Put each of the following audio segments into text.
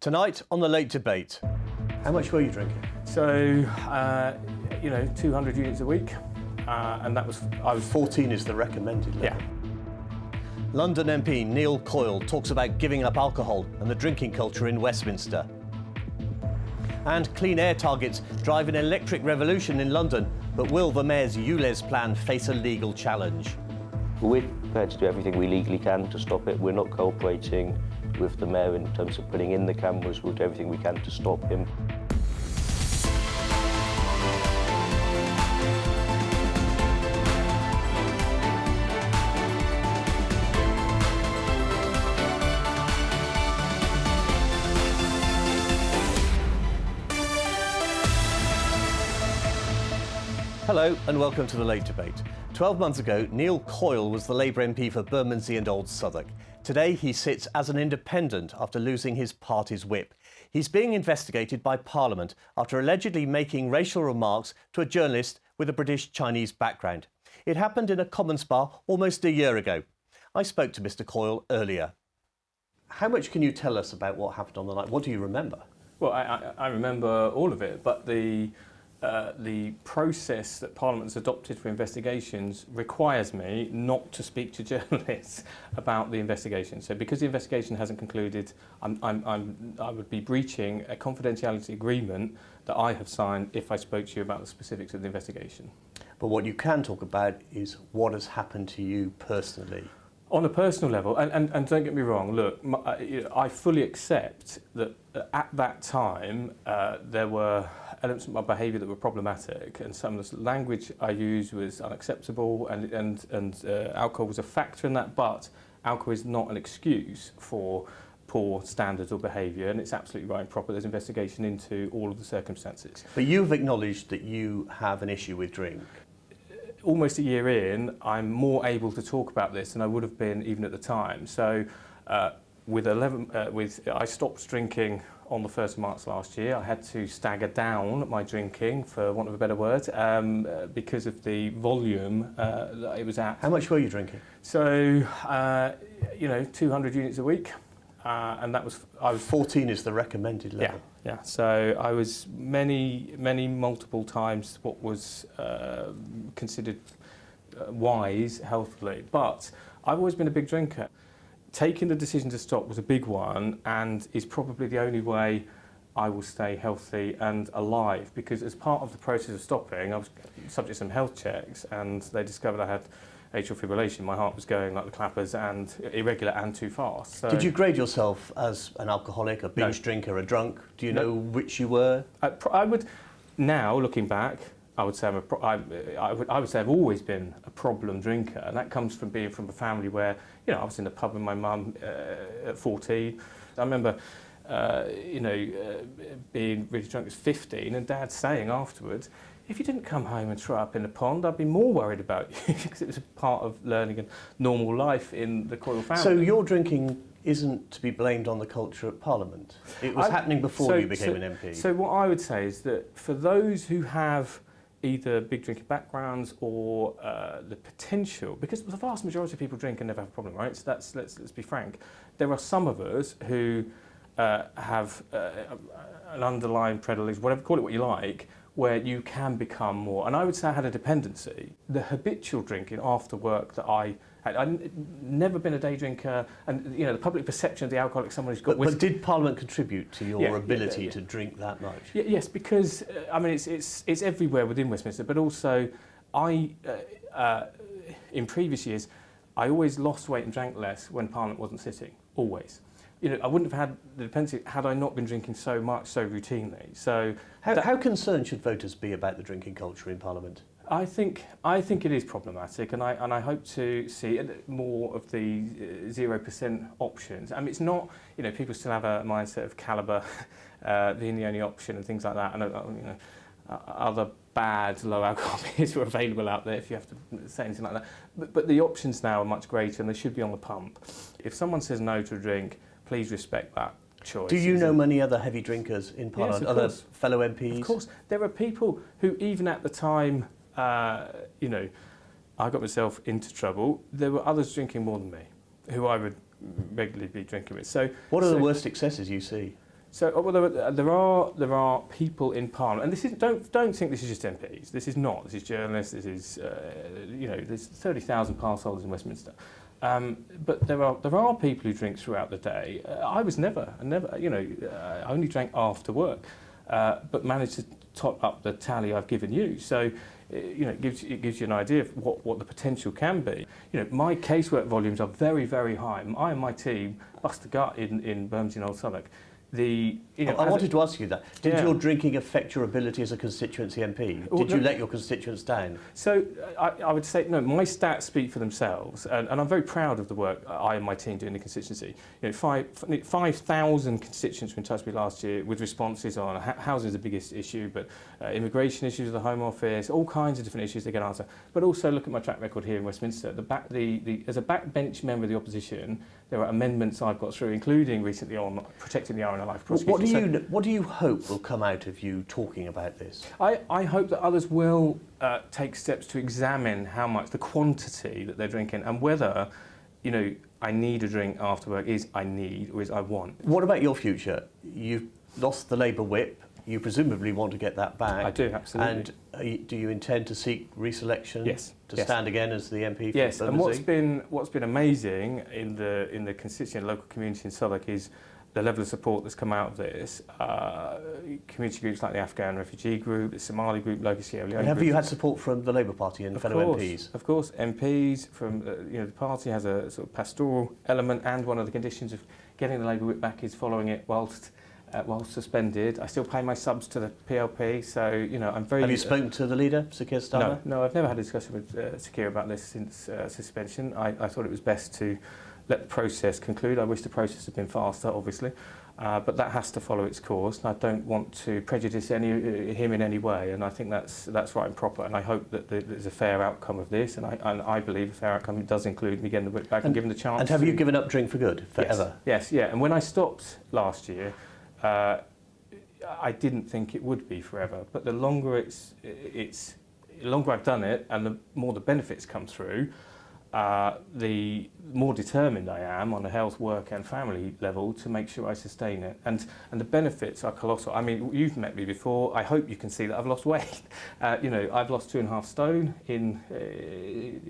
Tonight on The Late Debate. How much were you drinking? So, 200 units a week, and that was, 14 is the recommended level. Yeah. London MP Neil Coyle talks about giving up alcohol and the drinking culture in Westminster. And clean air targets drive an electric revolution in London, but will the Mayor's ULEZ plan face a legal challenge? We're prepared to do everything we legally can to stop it. We're not cooperating with the Mayor in terms of putting in the cameras. We'll do everything we can to stop him. Hello and welcome to The Late Debate. 12 months ago, Neil Coyle was the Labour MP for Bermondsey and Old Southwark. Today, he sits as an independent after losing his party's whip. He's being investigated by Parliament after allegedly making racial remarks to a journalist with a British-Chinese background. It happened in a Commons bar almost a year ago. I spoke to Mr Coyle earlier. How much can you tell us about what happened on the night? What do you remember? well, I remember all of it, but the process that Parliament's adopted for investigations requires me not to speak to journalists about the investigation. So because the investigation hasn't concluded, I would be breaching a confidentiality agreement that I have signed if I spoke to you about the specifics of the investigation. But what you can talk about is what has happened to you personally. On a personal level, and don't get me wrong, look, I fully accept that at that time there were elements of my behaviour that were problematic, and some of the language I used was unacceptable, and alcohol was a factor in that, but alcohol is not an excuse for poor standards or behaviour, and it's absolutely right and proper. There's investigation into all of the circumstances. But you've acknowledged that you have an issue with drink. Almost a year in, I'm more able to talk about this than I would have been even at the time. So I stopped drinking on the 1st of March last year. I had to stagger down my drinking, for want of a better word, because of the volume that it was at. How much were you drinking? So, 200 units a week. And I was 14 is the recommended level. Yeah. So I was many multiple times what was considered wise healthily. But I've always been a big drinker. Taking the decision to stop was a big one, and is probably the only way I will stay healthy and alive, because as part of the process of stopping, I was subject to some health checks, and they discovered I had atrial fibrillation. My heart was going like the clappers, and irregular and too fast. So, did you grade yourself as an alcoholic, a binge drinker, a drunk? Do you know which you were? I would, now looking back, I would say I would say I've always been a problem drinker, and that comes from being from a family where, I was in the pub with my mum at 14. I remember, being really drunk at 15, and Dad saying afterwards, if you didn't come home and throw up in a pond, I'd be more worried about you, because it was a part of learning a normal life in the Coyle family. So your drinking isn't to be blamed on the culture at Parliament? It was happening before you became an MP? So what I would say is that for those who have either big drinking backgrounds or the potential, because the vast majority of people drink and never have a problem, right? So let's be frank. There are some of us who have an underlying predilection, whatever, call it what you like, where you can become more. And I would say I had a dependency. The habitual drinking after work that I had, I'd never been a day drinker, and the public perception of the alcoholic, someone who's got But did Parliament contribute to your ability to drink that much? Yes, because it's everywhere within Westminster, but also in previous years, I always lost weight and drank less when Parliament wasn't sitting, always. I wouldn't have had the dependency had I not been drinking so much, so routinely. So, how concerned should voters be about the drinking culture in Parliament? I think it is problematic, and I hope to see more of the 0% options. I mean, it's not, people still have a mindset of calibre being the only option and things like that, and other bad low alcohol beers are available out there if you have to say anything like that. But the options now are much greater, and they should be on the pump. If someone says no to a drink, please respect that choice. Do you know many other heavy drinkers in Parliament, yes, other fellow MPs? Of course. There are people who, even at the time, I got myself into trouble, there were others drinking more than me, who I would regularly be drinking with. So, what are the worst excesses you see? So well, there are people in Parliament, and this is don't think this is just MPs. This is not. This is journalists. This is there's 30,000 pass holders in Westminster. But there are people who drink throughout the day. I was never, I only drank after work, but managed to top up the tally I've given you. So, it gives you an idea of what the potential can be. My casework volumes are very, very high. I and my team bust the gut in Bermondsey and Old Southwark. I wanted to ask you that. Did your drinking affect your ability as a constituency MP? Did you let your constituents down? So I would say, no, my stats speak for themselves, and I'm very proud of the work I and my team do in the constituency. 5,000 constituents were in touch with me last year with responses on housing is the biggest issue, but immigration issues, the Home Office, all kinds of different issues they can answer. But also look at my track record here in Westminster. As a backbench member of the opposition, there are amendments I've got through, including recently on protecting the RNLI for prosecution. What do you hope will come out of you talking about this? I hope that others will take steps to examine how much, the quantity that they're drinking, and whether, I need a drink after work is I need or is I want. What about your future? You've lost the Labour whip. You presumably want to get that back. I do, absolutely. And do you intend to seek re-selection? Yes. To stand again as the MP for Yes, Bermondsey? and what's been amazing in the constituent local community in Southwark is the level of support that's come out of this. Community groups like the Afghan refugee group, the Somali group, local Sierra Leone. And have you had support from the Labour Party and fellow MPs? Of course, MPs from the party has a sort of pastoral element, and one of the conditions of getting the Labour whip back is following it whilst suspended. I still pay my subs to the PLP, so I'm very. Have you spoken to the leader, Sir Keir Starmer? No, I've never had a discussion with Sir Keir about this since suspension. I thought it was best to let the process conclude. I wish the process had been faster, obviously, but that has to follow its course. And I don't want to prejudice him in any way, and I think that's right and proper. And I hope that there's a fair outcome of this, and I believe a fair outcome does include me getting the whip back and given the chance. And have you given up drink for good, forever? Yes, yeah. And when I stopped last year, I didn't think it would be forever. But the longer the longer I've done it, and the more the benefits come through, the more determined I am on a health, work and family level to make sure I sustain it. And the benefits are colossal. I mean, you've met me before. I hope you can see that I've lost weight. I've lost 2.5 stone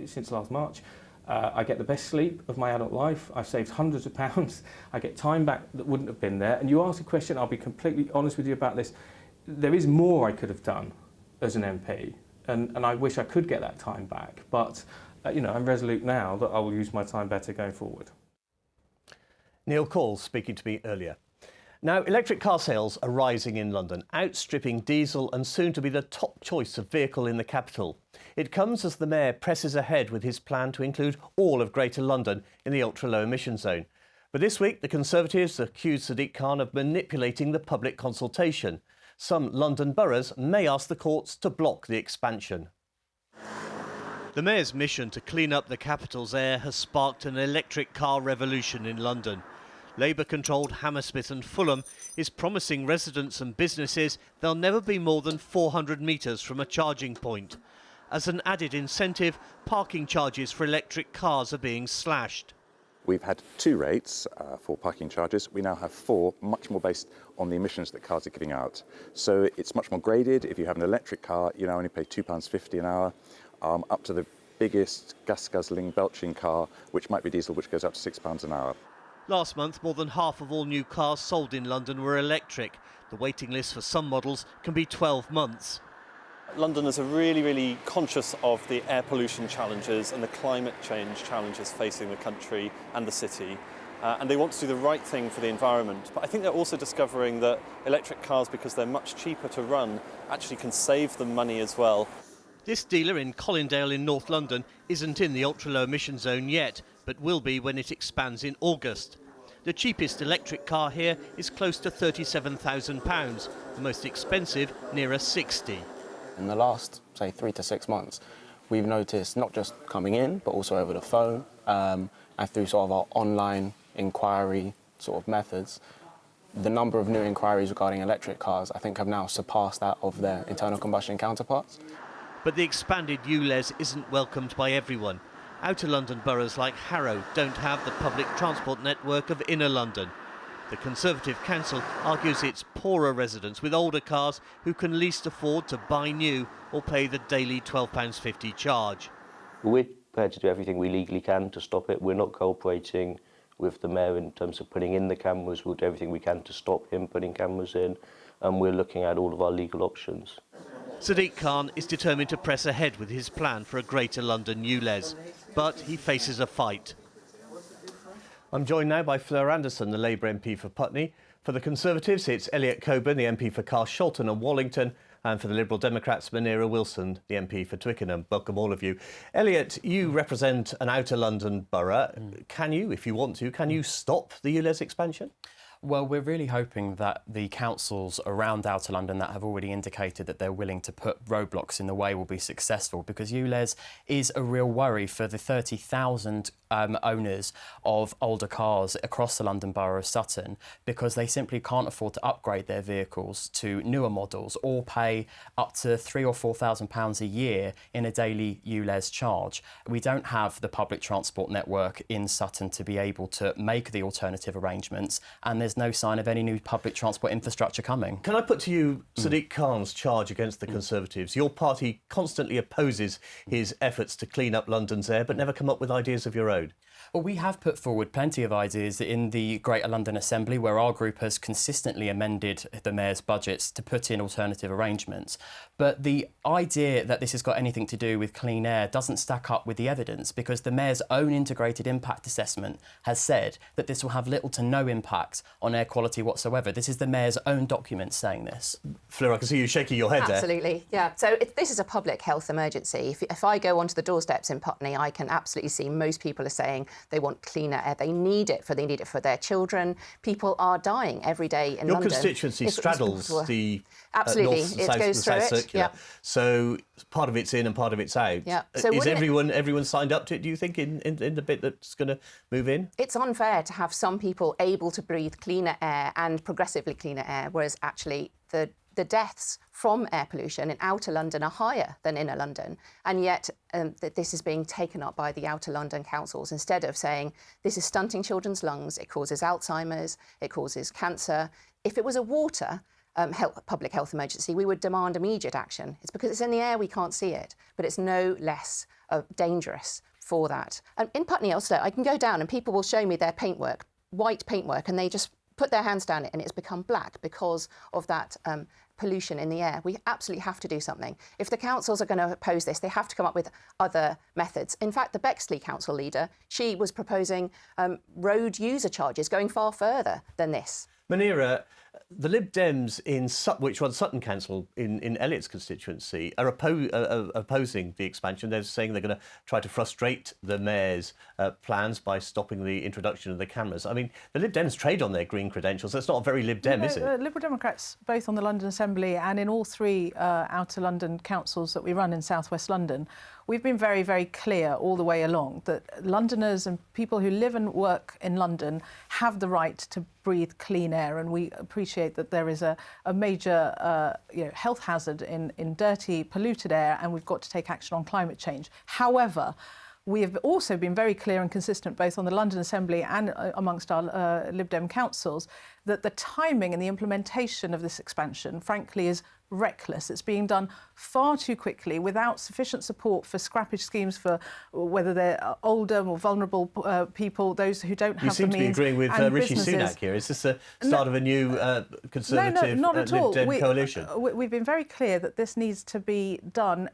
since last March. I get the best sleep of my adult life. I've saved hundreds of pounds. I get time back that wouldn't have been there. And you ask a question, I'll be completely honest with you about this. There is more I could have done as an MP. And I wish I could get that time back. But I'm resolute now that I will use my time better going forward. Neil Call speaking to me earlier. Now, electric car sales are rising in London, outstripping diesel and soon to be the top choice of vehicle in the capital. It comes as the Mayor presses ahead with his plan to include all of Greater London in the ultra-low emission zone. But this week, the Conservatives accused Sadiq Khan of manipulating the public consultation. Some London boroughs may ask the courts to block the expansion. The Mayor's mission to clean up the capital's air has sparked an electric car revolution in London. Labour-controlled Hammersmith and Fulham is promising residents and businesses they'll never be more than 400 metres from a charging point. As an added incentive, parking charges for electric cars are being slashed. We've had 2 rates for parking charges. We now have 4, much more based on the emissions that cars are giving out. So it's much more graded. If you have an electric car, you now only pay £2.50 an hour, up to the biggest gas-guzzling, belching car, which might be diesel, which goes up to £6 an hour. Last month, more than half of all new cars sold in London were electric. The waiting list for some models can be 12 months. Londoners are really, really conscious of the air pollution challenges and the climate change challenges facing the country and the city. And they want to do the right thing for the environment. But I think they're also discovering that electric cars, because they're much cheaper to run, actually can save them money as well. This dealer in Colindale in North London isn't in the ultra-low emission zone yet, but will be when it expands in August. The cheapest electric car here is close to £37,000, the most expensive nearer 60. In the last, say, 3 to 6 months, we've noticed not just coming in, but also over the phone and through sort of our online inquiry sort of methods, the number of new inquiries regarding electric cars, I think, have now surpassed that of their internal combustion counterparts. But the expanded ULEZ isn't welcomed by everyone. Outer London boroughs like Harrow don't have the public transport network of inner London. The Conservative Council argues it's poorer residents with older cars who can least afford to buy new or pay the daily £12.50 charge. We're prepared to do everything we legally can to stop it. We're not cooperating with the Mayor in terms of putting in the cameras. We'll do everything we can to stop him putting cameras in, and we're looking at all of our legal options. Sadiq Khan is determined to press ahead with his plan for a Greater London ULEZ, but he faces a fight. I'm joined now by Fleur Anderson, the Labour MP for Putney. For the Conservatives, it's Elliot Coburn, the MP for Carshalton and Wallington, and for the Liberal Democrats, Munira Wilson, the MP for Twickenham. Welcome all of you. Elliot, you represent an outer London borough. Can you, if you want to, can you stop the ULEZ expansion? Well, we're really hoping that the councils around Outer London that have already indicated that they're willing to put roadblocks in the way will be successful, because ULEZ is a real worry for the 30,000 owners of older cars across the London Borough of Sutton, because they simply can't afford to upgrade their vehicles to newer models or pay up to £3,000 or £4,000 a year in a daily ULEZ charge. We don't have the public transport network in Sutton to be able to make the alternative arrangements, and there's no sign of any new public transport infrastructure coming. Can I put to you Sadiq Khan's charge against the Conservatives? Your party constantly opposes his efforts to clean up London's air, but never come up with ideas of your own. Well, we have put forward plenty of ideas in the Greater London Assembly, where our group has consistently amended the Mayor's budgets to put in alternative arrangements. But the idea that this has got anything to do with clean air doesn't stack up with the evidence, because the Mayor's own integrated impact assessment has said that this will have little to no impact on air quality whatsoever. This is the Mayor's own document saying this. Fleur, I can see you shaking your head there. Absolutely, yeah. So this is a public health emergency. If I go onto the doorsteps in Putney, I can absolutely see most people are saying they want cleaner air. They need it for their children. People are dying every day in Your London. Your constituency straddles the absolutely. North, It south, goes the through South it. Circular. Yeah. So part of it's in and part of it's out. Yeah. So is everyone signed up to it, do you think, in the bit that's going to move in? It's unfair to have some people able to breathe cleaner air and progressively cleaner air, whereas actually the deaths from air pollution in outer London are higher than inner London, and yet this is being taken up by the outer London councils instead of saying this is stunting children's lungs, it causes Alzheimer's, it causes cancer. If it was a water public health emergency, we would demand immediate action. It's because it's in the air, we can't see it, but it's no less dangerous for that. In Putney also, I can go down and people will show me their paintwork, white paintwork, and they just put their hands down it and it's become black because of that pollution in the air. We absolutely have to do something. If the councils are going to oppose this, they have to come up with other methods. In fact, the Bexley council leader, she was proposing road user charges going far further than this. Munira, the Lib Dems in which runs Sutton Council in Elliot's constituency are opposing the expansion. They're saying they're going to try to frustrate the Mayor's plans by stopping the introduction of the cameras. I mean, the Lib Dems trade on their green credentials. That's not a very Lib Dem, is it? Liberal Democrats, both on the London Assembly and in all three outer London councils that we run in South West London, we've been very, very clear all the way along that Londoners and people who live and work in London have the right to breathe clean air, and we appreciate that there is a major health hazard in dirty, polluted air, and we've got to take action on climate change. However, we have also been very clear and consistent, both on the London Assembly and amongst our Lib Dem councils, that the timing and the implementation of this expansion, frankly, is reckless. It's being done far too quickly without sufficient support for scrappage schemes for whether they're older, more vulnerable people, those who don't have the means. You seem to be agreeing with Rishi Sunak here. Is this the start of a new Conservative Lib Dem coalition? We've been very clear that this needs to be done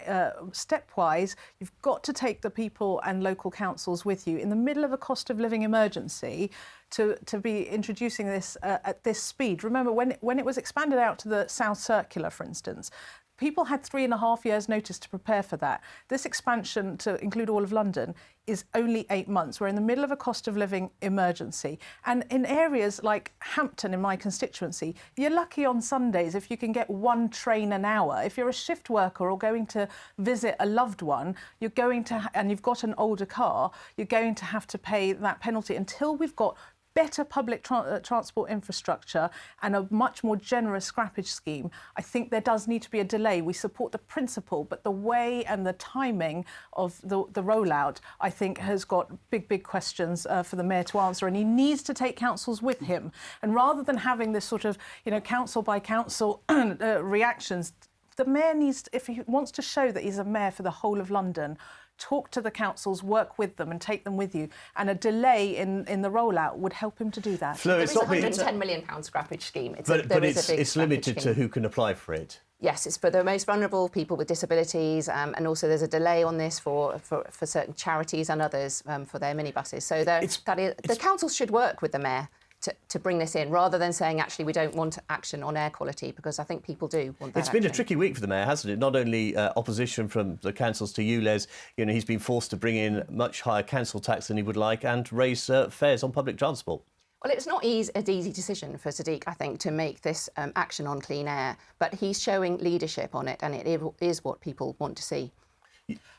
stepwise. You've got to take the people and local councils with you. In the middle of a cost of living emergency, to be introducing this at this speed. Remember, when it was expanded out to the South Circular, for instance, people had 3.5 years' notice to prepare for that. This expansion to include all of London is only 8 months. We're in the middle of a cost of living emergency. And in areas like Hampton, in my constituency, you're lucky on Sundays if you can get one train an hour. If you're a shift worker or going to visit a loved one, you're going to, and you've got an older car, you're going to have to pay that penalty until we've got better public transport infrastructure and a much more generous scrappage scheme, I think there does need to be a delay. We support the principle, but the way and the timing of the rollout, I think, has got big questions for the Mayor to answer, and he needs to take councils with him. And rather than having this sort of, council by council reactions, the Mayor needs, if he wants to show that he's a Mayor for the whole of London, talk to the councils, work with them and take them with you. And a delay in the rollout would help him to do that. Fleur, There is a £110 million scrappage scheme. It's limited to who can apply for it. Yes, it's for the most vulnerable, people with disabilities, and also there's a delay on this for certain charities and others for their minibuses. So the councils should work with the Mayor to bring this in, rather than saying, actually, we don't want action on air quality, because I think people do want that. It's been a tricky week for the Mayor, hasn't it? Not only opposition from the councils to ULEZ, he's been forced to bring in much higher council tax than he would like and raise fares on public transport. Well, it's not an easy decision for Sadiq, I think, to make this action on clean air, but he's showing leadership on it, and it is what people want to see.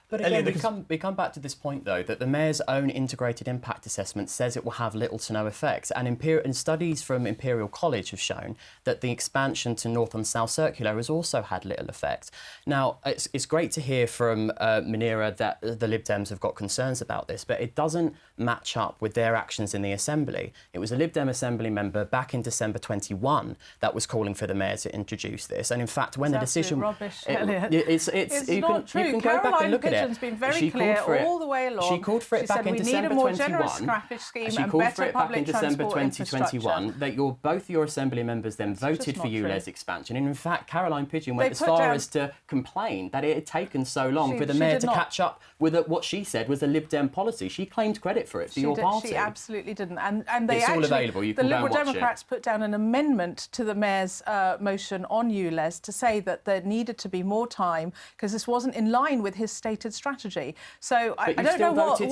But again, we come back to this point, though, that the Mayor's own integrated impact assessment says it will have little to no effect. And studies from Imperial College have shown that the expansion to North and South Circular has also had little effect. Now, it's great to hear from Munira that the Lib Dems have got concerns about this, but it doesn't match up with their actions in the Assembly. It was a Lib Dem Assembly member back in December 21 that was calling for the Mayor to introduce this. And in fact, when the decision... rubbish, Elliot. It's not true. You can go back and look at it. Has been very clear all the way along. She called for it back in December 21. We need a more generous scrappage scheme she and called better for it back in public December transport 2021. That both your Assembly members then voted for ULEZ expansion. And in fact, Caroline Pidgeon went as far as to complain that it had taken so long for the Mayor to catch up with what she said was a Lib Dem policy. She claimed credit for it for your party. She absolutely didn't. And they it's all available. You can the go Liberal and watch Democrats put down an amendment to the Mayor's motion on ULEZ to say that there needed to be more time because this wasn't in line with his stated strategy. So I don't know what you're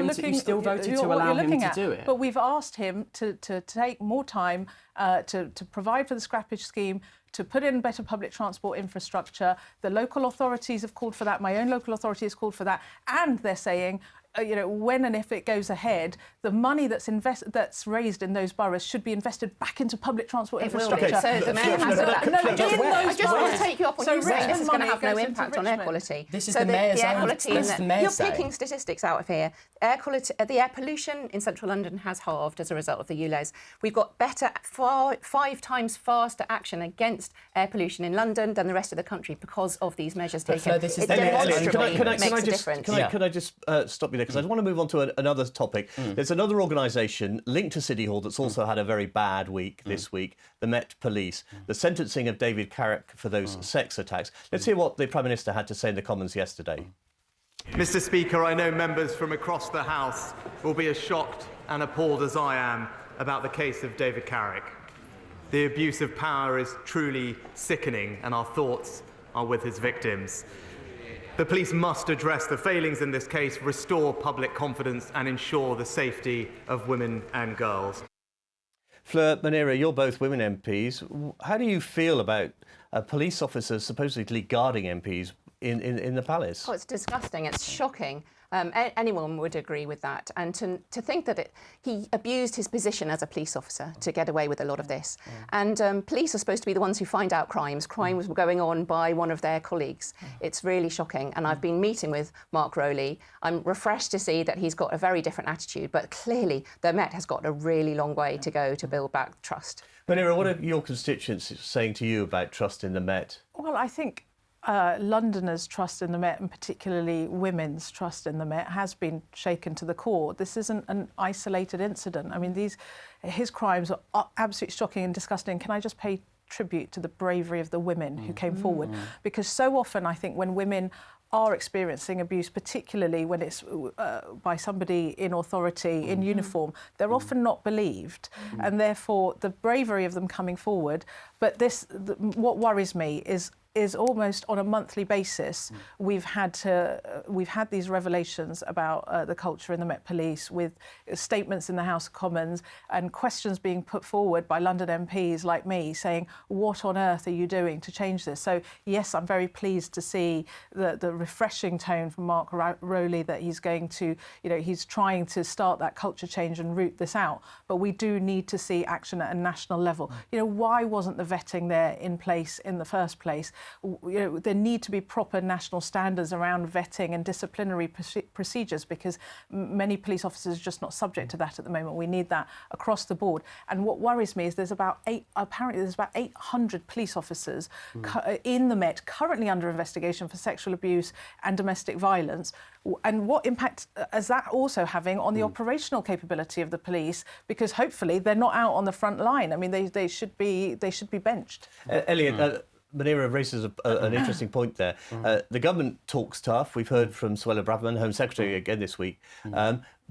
looking at. You still voted to allow him to do it. But we've asked him to take more time to provide for the scrappage scheme, to put in better public transport infrastructure. The local authorities have called for that. My own local authority has called for that. And they're saying, when and if it goes ahead, the money that's raised in those boroughs should be invested back into public transport infrastructure. So the Mayor has that. I just want to take you up on you saying this is going to have no impact on air quality. This is the Mayor's You're picking statistics out of here. The air pollution in central London has halved as a result of the ULEZ. We've got better, 5 times faster action against air pollution in London than the rest of the country because of these measures taken. It demonstrably makes a difference. Can I just stop you there? Because I want to move on to another topic. There's another organisation linked to City Hall that's also had a very bad week this week, the Met Police. The sentencing of David Carrick for those sex attacks. Let's hear what the Prime Minister had to say in the Commons yesterday. Mr. Speaker, I know members from across the House will be as shocked and appalled as I am about the case of David Carrick. The abuse of power is truly sickening, and our thoughts are with his victims. The police must address the failings in this case, restore public confidence and ensure the safety of women and girls. Fleur, Munira, you're both women MPs. How do you feel about police officers supposedly guarding MPs in the palace? Oh, it's disgusting. It's shocking. Anyone would agree with that. And to think that he abused his position as a police officer to get away with a lot of this. And police are supposed to be the ones who find out crimes. Crimes were going on by one of their colleagues. It's really shocking. And I've been meeting with Mark Rowley. I'm refreshed to see that he's got a very different attitude. But clearly, the Met has got a really long way to go to build back trust. Munira, what are your constituents saying to you about trust in the Met? Well, I think Londoners' trust in the Met, and particularly women's trust in the Met, has been shaken to the core. This isn't an isolated incident. I mean, his crimes are absolutely shocking and disgusting. Can I just pay tribute to the bravery of the women who came forward? Because so often, I think, when women are experiencing abuse, particularly when it's by somebody in authority, in uniform, they're often not believed. And therefore, the bravery of them coming forward. But what worries me is is almost on a monthly basis. We've had these revelations about the culture in the Met Police, with statements in the House of Commons and questions being put forward by London MPs like me saying, what on earth are you doing to change this? So yes, I'm very pleased to see the refreshing tone from Mark Rowley that he's going to, he's trying to start that culture change and root this out. But we do need to see action at a national level. Why wasn't the vetting there in place in the first place? There need to be proper national standards around vetting and disciplinary procedures, because many police officers are just not subject to that at the moment. We need that across the board. And what worries me is there's about 800 police officers in the Met currently under investigation for sexual abuse and domestic violence. And what impact is that also having on the operational capability of the police? Because hopefully they're not out on the front line. I mean, they should be benched. Elliot, Munira raises an interesting point there. The government talks tough. We've heard from Suella Braverman, Home Secretary, again this week.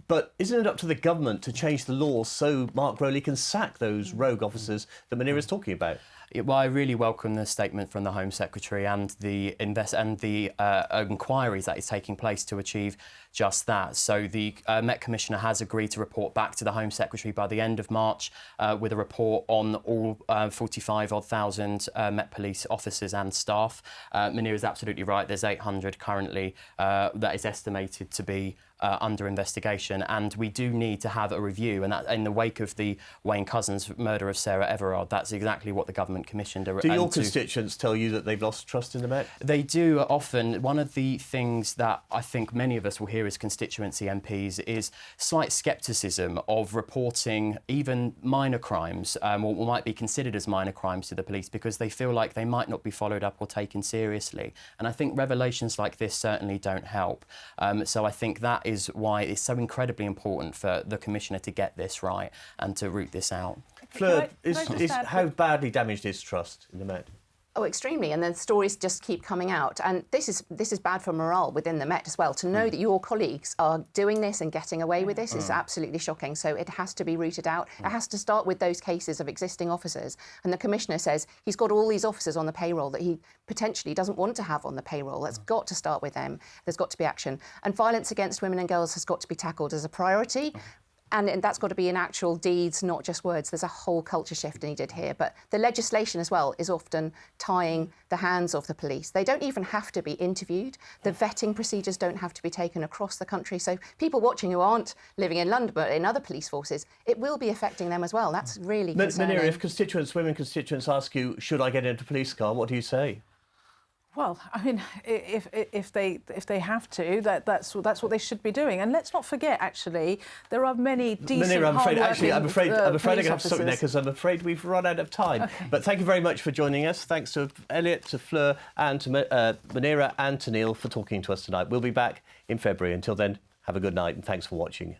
But isn't it up to the government to change the law so Mark Rowley can sack those rogue officers that Munira's talking about? Well, I really welcome the statement from the Home Secretary and the inquiries that is taking place to achieve just that. So the Met Commissioner has agreed to report back to the Home Secretary by the end of March with a report on all 45,000 Met Police officers and staff. Munira is absolutely right. There's 800 currently that is estimated to be under investigation, and we do need to have a review. And that, in the wake of the Wayne Couzens murder of Sarah Everard, that's exactly what the government commissioned. Do your constituents tell you that they've lost trust in the Met? They do often. One of the things that I think many of us will hear as constituency MPs is slight scepticism of reporting even minor crimes, or what might be considered as minor crimes, to the police, because they feel like they might not be followed up or taken seriously. And I think revelations like this certainly don't help. So I think that is why it's so incredibly important for the Commissioner to get this right and to root this out. Fleur, how badly damaged is trust in the Met? Oh, extremely. And then stories just keep coming out. And this is bad for morale within the Met as well. To know that your colleagues are doing this and getting away with this is absolutely shocking. So it has to be rooted out. It has to start with those cases of existing officers. And the Commissioner says he's got all these officers on the payroll that he potentially doesn't want to have on the payroll. That's got to start with them. There's got to be action. And violence against women and girls has got to be tackled as a priority. And that's got to be in actual deeds, not just words. There's a whole culture shift needed here. But the legislation as well is often tying the hands of the police. They don't even have to be interviewed. The vetting procedures don't have to be taken across the country. So people watching who aren't living in London but in other police forces, it will be affecting them as well. That's really concerning. Munira, if women constituents ask you, should I get into a police car, what do you say? Well, I mean, if they have to, that's what they should be doing. And let's not forget, actually, there are many decent, Munira, I'm afraid I'm going to have to officers. stop you there, because I'm afraid we've run out of time. Okay. But thank you very much for joining us. Thanks to Elliot, to Fleur, and to Munira and to Neil for talking to us tonight. We'll be back in February. Until then, have a good night and thanks for watching.